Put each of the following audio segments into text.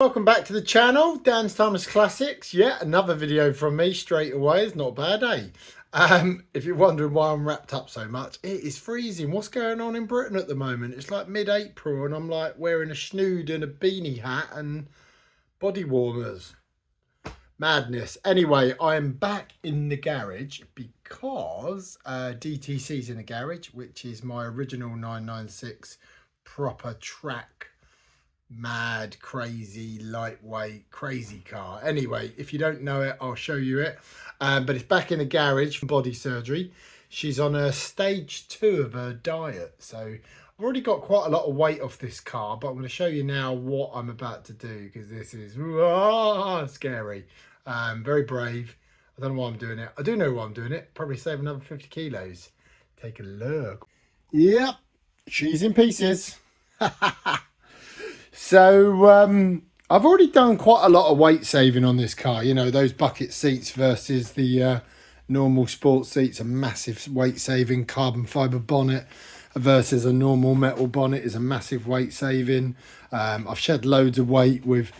Welcome back to the channel, Dan's Thomas Classics. Yeah, another video from me straight away. It's not bad, eh? If you're wondering why I'm wrapped up so much, it is freezing. What's going on in Britain at the moment? It's like mid-April and I'm like wearing a snood and a beanie hat and body warmers. Madness. Anyway, I am back in the garage because DTC's in the garage, which is my original 996 proper track. Mad, crazy, lightweight, crazy car. Anyway, if you don't know it, I'll show you it. But it's back in the garage for body surgery. She's on a stage 2 of her diet. So I've already got quite a lot of weight off this car, but I'm going to show you now what I'm about to do because this is scary. Very brave. I don't know why I'm doing it. I do know why I'm doing it. Probably save another 50 kilos. Take a look. Yep, she's in pieces. So I've already done quite a lot of weight saving on this car. You know, those bucket seats versus the normal sports seats, a massive weight saving. Carbon fibre bonnet versus a normal metal bonnet is a massive weight saving. I've shed loads of weight with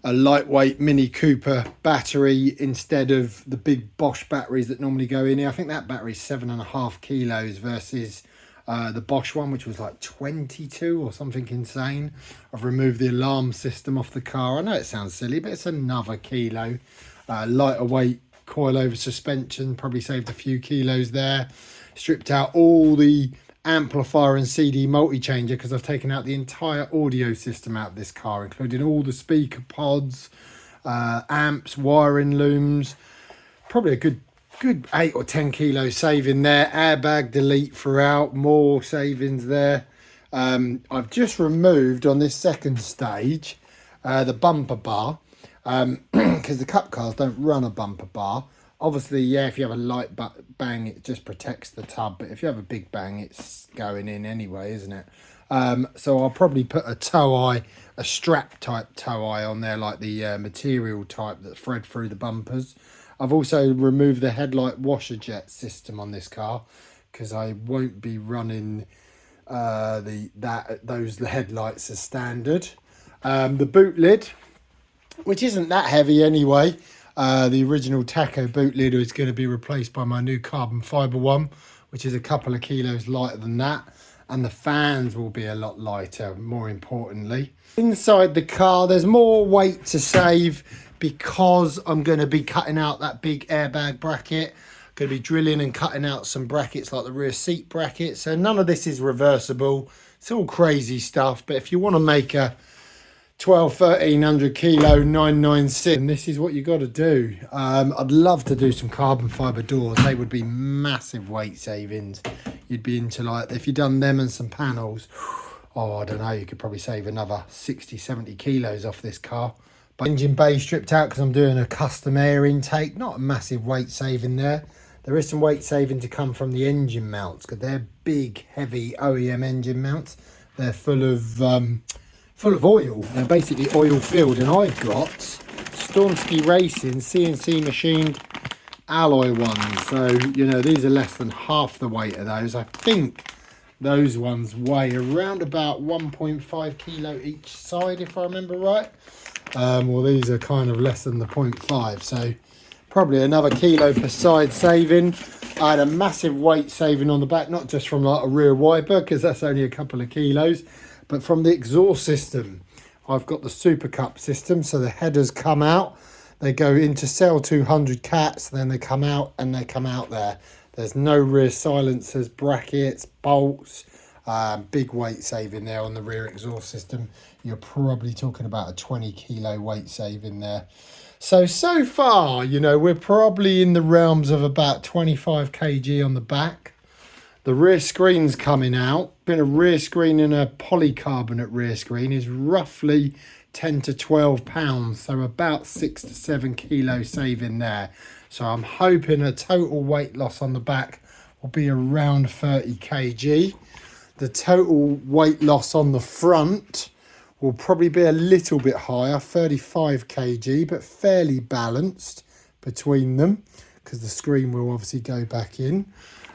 a lightweight Mini Cooper battery instead of the big Bosch batteries that normally go in here. I think that battery's 7.5 kilos versus the Bosch one, which was like 22 or something insane. I've removed the alarm system off the car. I know it sounds silly, but it's another kilo. Lighter weight coilover suspension, probably saved a few kilos there. Stripped out all the amplifier and CD multi-changer because I've taken out the entire audio system out of this car, including all the speaker pods, amps, wiring looms. Probably a good 8 or 10 kilos saving there. Airbag delete throughout, more savings there. I've just removed on this second stage the bumper bar because the cup cars don't run a bumper bar. Obviously, yeah, if you have a light bang, it just protects the tub, but if you have a big bang, it's going in anyway, isn't it? So I'll probably put a tow eye, a strap type tow eye on there, like the material type that thread through the bumpers. I've also removed the headlight washer jet system on this car because I won't be running those headlights as standard. The boot lid, which isn't that heavy anyway. The original taco boot lid is going to be replaced by my new carbon fibre one, which is a couple of kilos lighter than that. And the fans will be a lot lighter, more importantly. Inside the car, there's more weight to save because I'm going to be cutting out that big airbag bracket. Going to be drilling and cutting out some brackets like the rear seat bracket. So none of this is reversible. It's all crazy stuff. But if you want to make a 1300 kilo 996, and this is what you got to do. I'd love to do some carbon fibre doors. They would be massive weight savings. You'd be into, like, if you'd done them and some panels, oh, I don't know, you could probably save another 60-70 kilos off this car. But engine bay stripped out because I'm doing a custom air intake. Not a massive weight saving there. There is some weight saving to come from the engine mounts because they're big, heavy OEM engine mounts. They're full of oil. They're basically oil filled, and I've got Stormsky Racing CNC machined alloy ones. So, you know, these are less than half the weight of those. I think those ones weigh around about 1.5 kilo each side, if I remember right. Well, these are kind of less than the 0.5, so probably another kilo per side saving. I had a massive weight saving on the back, not just from like a rear wiper, because that's only a couple of kilos, but from the exhaust system. I've got the Super Cup system, so the headers come out, they go into cell 200 cats, then they come out and they come out there. There's no rear silencers, brackets, bolts. Big weight saving there on the rear exhaust system. You're probably talking about a 20 kilo weight saving there. So far, you know, we're probably in the realms of about 25 kg on the back. The rear screen's coming out. Been a rear screen and a polycarbonate rear screen is roughly 10 to 12 pounds. So about 6 to 7 kilo saving there. So I'm hoping a total weight loss on the back will be around 30 kg. The total weight loss on the front will probably be a little bit higher, 35 kg, but fairly balanced between them because the screen will obviously go back in.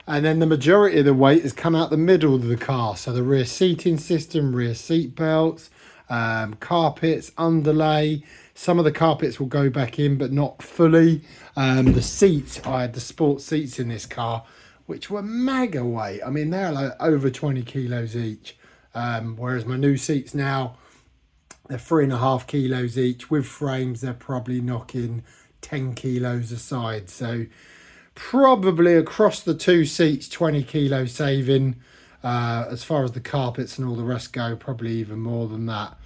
And then the majority of the weight has come out the middle of the car. So the rear seating system, rear seat belts, Carpets, underlay. Some of the carpets will go back in, but not fully. The seats, I had the sport seats in this car, which were mega weight. I mean, they're like over 20 kilos each. Whereas my new seats now, they're 3.5 kilos each. With frames, they're probably knocking 10 kilos a side. So probably across the two seats, 20 kilo saving. As far as the carpets and all the rest go, probably even more than that.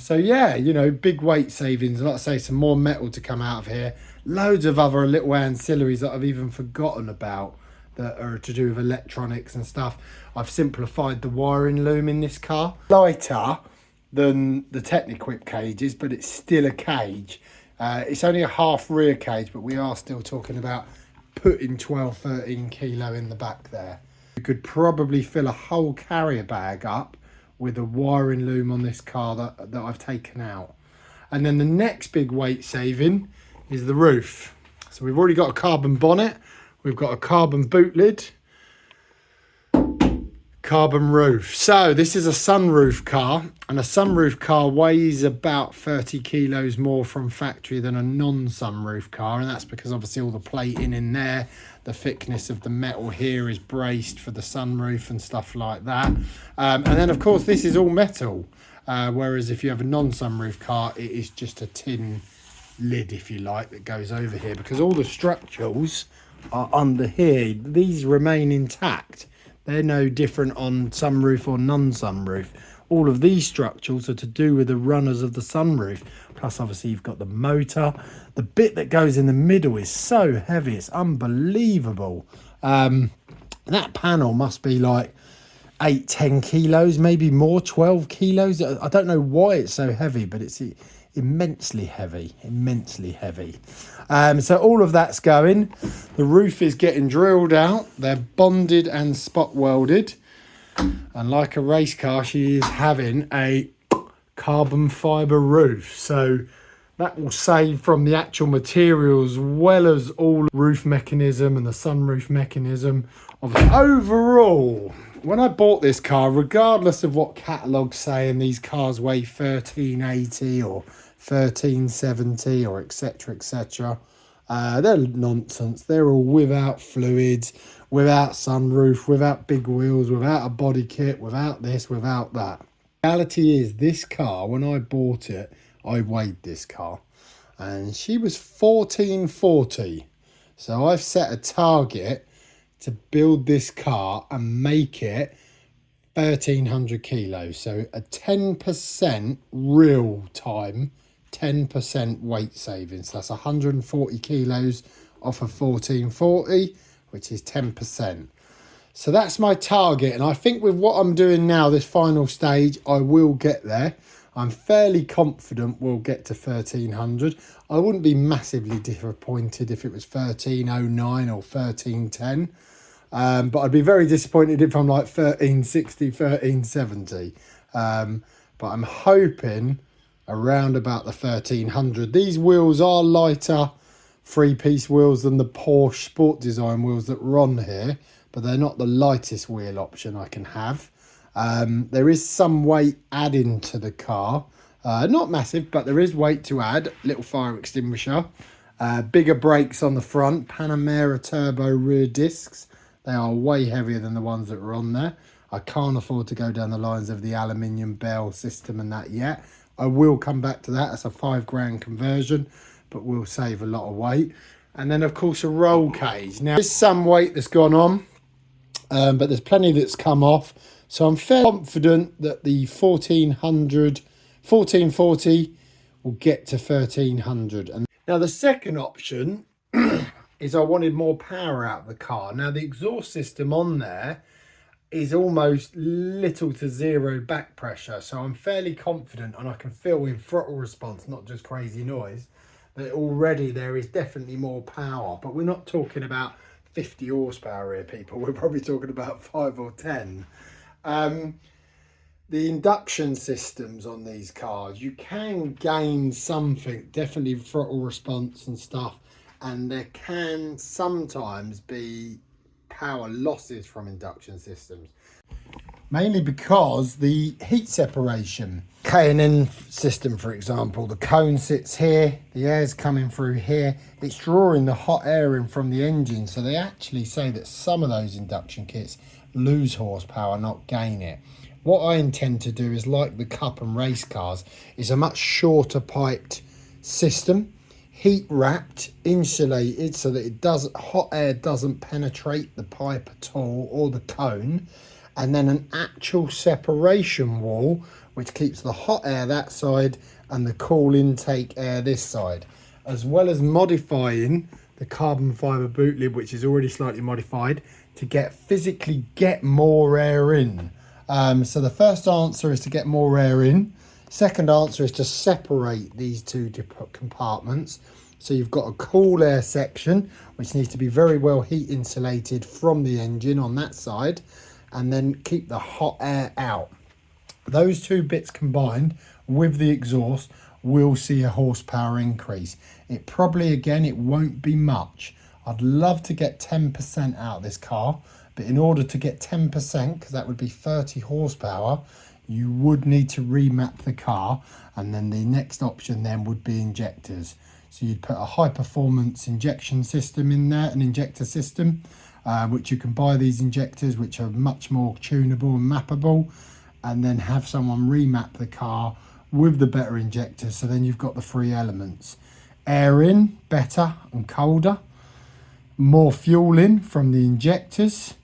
So yeah, you know, big weight savings. Like I say, some more metal to come out of here. Loads of other little ancillaries that I've even forgotten about that are to do with electronics and stuff. I've simplified the wiring loom in this car. Lighter than the Techniquip cages, but it's still a cage. It's only a half rear cage, but we are still talking about putting 12-13 kilo in the back there. You could probably fill a whole carrier bag up with a wiring loom on this car that I've taken out. And then the next big weight saving is the roof. So we've already got a carbon bonnet, we've got a carbon boot lid, carbon roof. So this is a sunroof car, and a sunroof car weighs about 30 kilos more from factory than a non-sunroof car, and that's because obviously all the plating in there, the thickness of the metal here is braced for the sunroof and stuff like that. And then of course this is all metal, whereas if you have a non-sunroof car, it is just a tin lid, if you like, that goes over here, because all the structurals are under here. These remain intact. They're no different on sunroof or non-sunroof. All of these structurals are to do with the runners of the sunroof. Plus, obviously, you've got the motor. The bit that goes in the middle is so heavy. It's unbelievable. That panel must be like 8-10 kilos, maybe more, 12 kilos. I don't know why it's so heavy, but it's immensely heavy, immensely heavy. So all of that's going. The roof is getting drilled out. They're bonded and spot welded. And like a race car, she is having a carbon fibre roof. So that will save from the actual materials, as well as all roof mechanism and the sunroof mechanism. Overall, when I bought this car, regardless of what catalogues say, and these cars weigh 1380 or 1370 or etc., they're nonsense. They're all without fluids, without sunroof, without big wheels, without a body kit, without this, without that. The reality is, this car, when I bought it, I weighed this car and she was 1440. So I've set a target to build this car and make it 1300 kilos. So a 10% real time, 10% weight savings. So that's 140 kilos off of 1440, which is 10%. So that's my target. And I think with what I'm doing now, this final stage, I will get there. I'm fairly confident we'll get to 1300. I wouldn't be massively disappointed if it was 1309 or 1310. But I'd be very disappointed if I'm like 1360, 1370. But I'm hoping around about the 1300. These wheels are lighter three-piece wheels than the Porsche Sport Design wheels that were on here, but they're not the lightest wheel option I can have. There is some weight adding to the car. Not massive, but there is weight to add. Little fire extinguisher. Bigger brakes on the front. Panamera turbo rear discs. They are way heavier than the ones that were on there. I can't afford to go down the lines of the aluminium bell system and that yet. I will come back to that. That's a £5 conversion, but we'll save a lot of weight. And then, of course, a roll cage. Now, there's some weight that's gone on, but there's plenty that's come off. So I'm fairly confident that the 1440 will get to 1300. And now the second option is I wanted more power out of the car. Now the exhaust system on there is almost little to zero back pressure. So I'm fairly confident, and I can feel in throttle response, not just crazy noise, that already there is definitely more power. But we're not talking about 50 horsepower here, people. We're probably talking about 5 or 10. The induction systems on these cars, you can gain something, definitely throttle response and stuff, and there can sometimes be power losses from induction systems. mainly because the heat separation. K&N system, for example, the cone sits here, the air's coming through here, it's drawing the hot air in from the engine, so they actually say that some of those induction kits lose horsepower, not gain it. What I intend to do is, like the Cup and race cars, is a much shorter piped system, heat wrapped, insulated, so that hot air doesn't penetrate the pipe at all or the cone, and then an actual separation wall which keeps the hot air that side and the cool intake air this side, as well as modifying the carbon fibre boot lid, which is already slightly modified, to physically get more air in. So the first answer is to get more air in. Second answer is to separate these two compartments. So you've got a cool air section, which needs to be very well heat insulated from the engine on that side, and then keep the hot air out. Those two bits combined with the exhaust will see a horsepower increase. It probably, again, it won't be much. I'd love to get 10% out of this car, but in order to get 10%, because that would be 30 horsepower, you would need to remap the car, and then the next option then would be injectors. So you'd put a high performance injection system in there, an injector system, which you can buy these injectors, which are much more tunable and mappable, and then have someone remap the car with the better injectors. So then you've got the three elements: air in, better and colder, more fuel in from the injectors,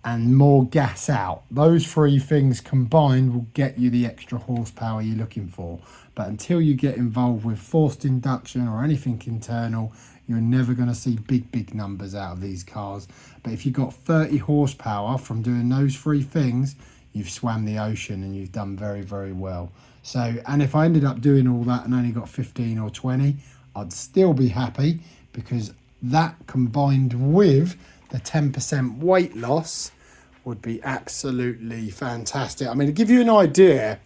and more gas out. Those three things combined will get you the extra horsepower you're looking for. But until you get involved with forced induction or anything internal, you're never going to see big numbers out of these cars. But if you've got 30 horsepower from doing those three things, you've swam the ocean and you've done very well. So, and if I ended up doing all that and only got 15 or 20, I'd still be happy, because that combined with the 10% weight loss would be absolutely fantastic. I mean, to give you an idea,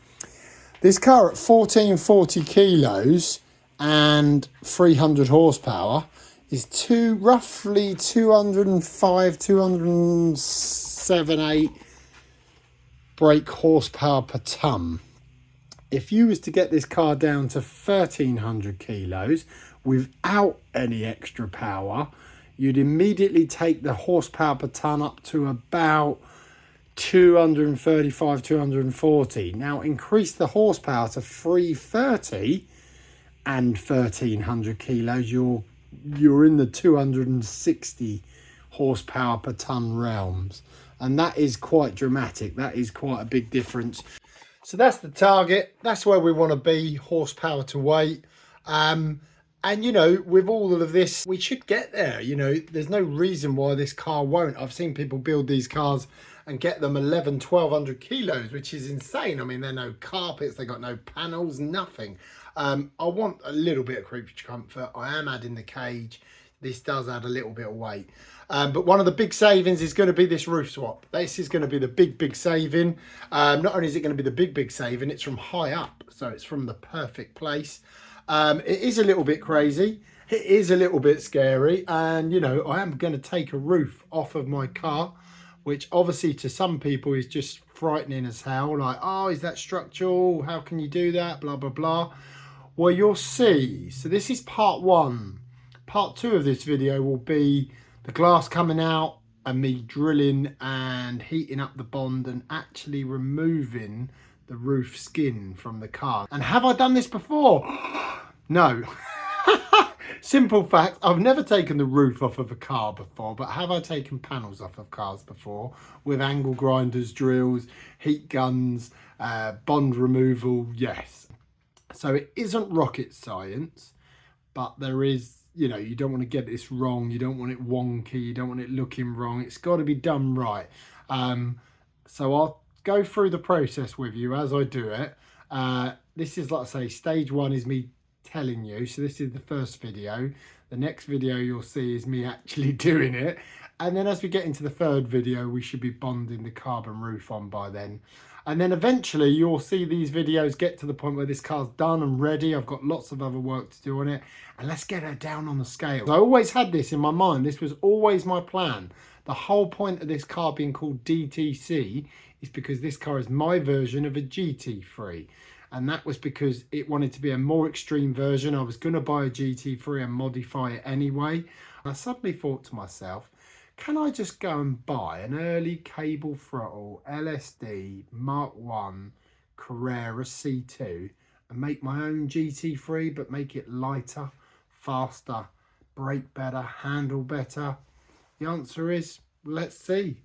this car at 1440 kilos and 300 horsepower is roughly 205, 207, 8 brake horsepower per ton. If you was to get this car down to 1300 kilos without any extra power, you'd immediately take the horsepower per ton up to about 235, 240. Now increase the horsepower to 330 and 1300 kilos, you're in the 260 horsepower per ton realms. And that is quite dramatic. That is quite a big difference. So that's the target. That's where we want to be, horsepower to weight. And, you know, with all of this, we should get there. You know, there's no reason why this car won't. I've seen people build these cars and get them 1,100-1,200 kilos, which is insane. I mean, they're no carpets, they got no panels, nothing. I want a little bit of creature comfort. I am adding the cage. This does add a little bit of weight. But one of the big savings is going to be this roof swap. This is going to be the big saving. Not only is it going to be the big saving, it's from high up. So it's from the perfect place. It is a little bit crazy. It is a little bit scary. And, you know, I am going to take a roof off of my car, which obviously to some people is just frightening as hell. Like, oh, is that structural? How can you do that? Blah, blah, blah. Well, you'll see. So this is part one. Part two of this video will be the glass coming out and me drilling and heating up the bond and actually removing the roof skin from the car. And have I done this before? No. Simple fact, I've never taken the roof off of a car before, but have I taken panels off of cars before with angle grinders, drills, heat guns, bond removal? Yes. So it isn't rocket science, but there is, you know, you don't want to get this wrong. You don't want it wonky. You don't want it looking wrong. It's got to be done right. So I'll go through the process with you as I do it. This is, like I say, stage one is me telling you. So this is the first video. The next video you'll see is me actually doing it. And then as we get into the third video, we should be bonding the carbon roof on by then. And then eventually you'll see these videos get to the point where this car's done and ready. I've got lots of other work to do on it. And let's get her down on the scale. I always had this in my mind. This was always my plan. The whole point of this car being called DTC is because this car is my version of a GT3. And that was because it wanted to be a more extreme version. I was going to buy a GT3 and modify it anyway. And I suddenly thought to myself, can I just go and buy an early cable throttle LSD Mark 1 Carrera C2 and make my own GT3, but make it lighter, faster, brake better, handle better? The answer is, let's see.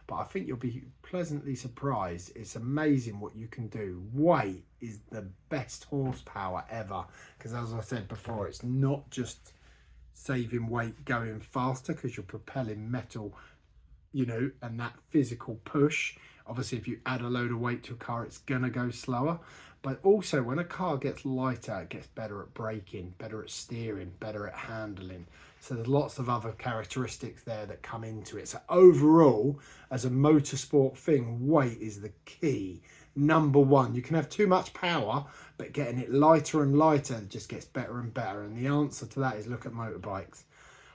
But I think you'll be pleasantly surprised. It's amazing what you can do. Weight is the best horsepower ever, because as I said before, it's not just saving weight going faster because you're propelling metal, you know, and that physical push. Obviously, if you add a load of weight to a car, it's gonna go slower. But also, when a car gets lighter, it gets better at braking, better at steering, better at handling. So there's lots of other characteristics there that come into it. So overall, as a motorsport thing, weight is the key. Number one. You can have too much power, but getting it lighter and lighter just gets better and better. And the answer to that is look at motorbikes.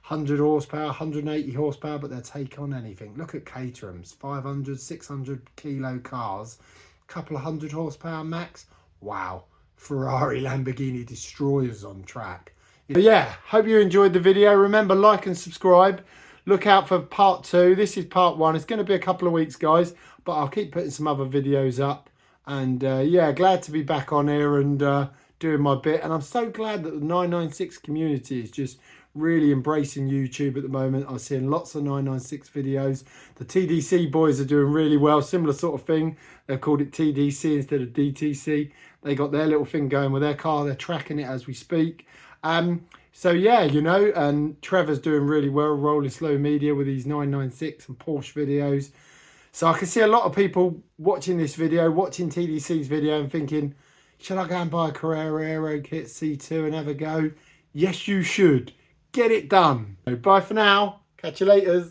100 horsepower, 180 horsepower, but they'll take on anything. Look at Caterhams, 500, 600 kilo cars, a couple of 100 horsepower max. Wow, Ferrari, Lamborghini destroyers on track. But yeah, hope you enjoyed the video. Remember, like and subscribe. Look out for part 2. This is part 1. It's going to be a couple of weeks, guys, but I'll keep putting some other videos up. And yeah, glad to be back on here and doing my bit. And I'm so glad that the 996 community is just really embracing YouTube at the moment. I'm seeing lots of 996 videos. The TDC boys are doing really well. Similar sort of thing. They've called it TDC instead of DTC. They got their little thing going with their car. They're tracking it as we speak. So yeah, you know, and Trevor's doing really well, rolling slow media with these 996 and Porsche videos. So I can see a lot of people watching this video, watching TDC's video and thinking, should I go and buy a Carrera Aero kit C2 and have a go? Yes, you should. Get it done. Bye for now. Catch you later.